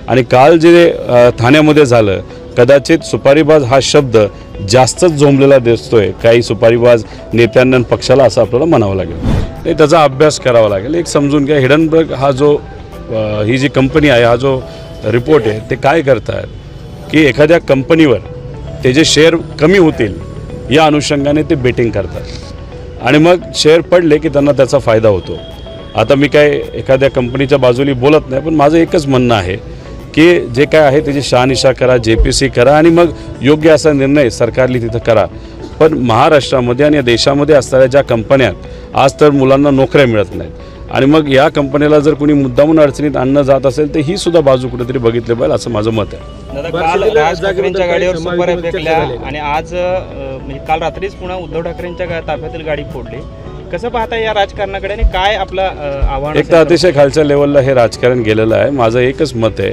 आणि काल जे ठाण्यामध्ये झालं, कदाचित सुपारीबाज हा शब्द जास्तच झोंबलेला दिसतोय काही सुपारीबाज नेत्यांना आणि पक्षाला, असं आपल्याला म्हणावं लागेल. त्याचा अभ्यास करावा लागेल. एक समजून घ्या, हिडनबर्ग हा जो ही जी कंपनी आहे, हा जो रिपोर्ट आहे, ते काय करतात की एखाद्या कंपनीवर त्याचे शेअर कमी होतील या अनुषंगाने ते बेटिंग करतात आणि मग शेअर पडले की त्यांना त्याचा फायदा होतो. आता मी काय एखाद्या कंपनीच्या बाजूने बोलत नाही, पण माझं एकच म्हणणं आहे की जे काय आहे त्याची शहानिशा करा, JPC करा आणि मग योग्य असा निर्णय सरकारने तिथं करा. पण महाराष्ट्रामध्ये आणि या देशामध्ये असणाऱ्या ज्या कंपन्यात आज तर मुलांना नोकऱ्या मिळत नाहीत आणि मग या कंपनीला जर कोणी मुद्दामून अडचणीत आणणं जात असेल तर ही सुद्धा बाजू कुठेतरी बघितली पाहिजे, असं माझं मत आहे. दादा, काल राज ठाकरेंच्या गाडीवर सुपाऱ्या फेकल्या आणि आज म्हणजे काल रात्रीच पुन्हा उद्धव ठाकरेंच्या ताफ्यातील गाडी फोडली. कसं पाहता या राजकारणाकडे आणि काय आपलं आव्हान? एक तर अतिशय खालच्या लेवलला हे राजकारण गेलेलं आहे. माझं एकच मत आहे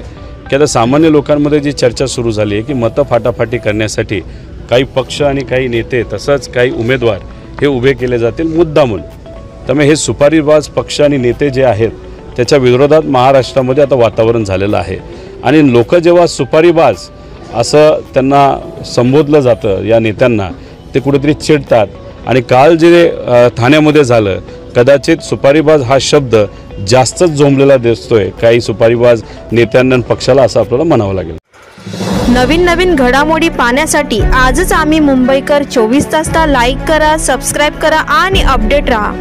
की आता सामान्य लोकांमध्ये जी चर्चा सुरू झाली आहे की मतं फाटाफाटी करण्यासाठी काही पक्ष आणि काही नेते तसंच काही उमेदवार हे उभे केले जातील मुद्दामून. त्यामुळे हे सुपारीबाज पक्ष आणि नेते जे आहेत त्याच्या विरोधात महाराष्ट्रामध्ये आता वातावरण झालेलं आहे आणि लोक जेव्हा सुपारीबाज असं त्यांना संबोधलं जातं या नेत्यांना, ते कुठेतरी चिडतात. आणि काल जे ठाण्यामध्ये झालं, कदाचित सुपारीबाज हा शब्द जास्तच झोंबलेला दिसतोय काही सुपारीबाज नेत्यांना आणि पक्षाला, असं आपल्याला म्हणावं लागेल. नवीन घडामोडी पाहण्यासाठी आजच आम्ही मुंबईकर 24 तासला लाईक करा, सबस्क्राईब करा आणि अपडेट रहा.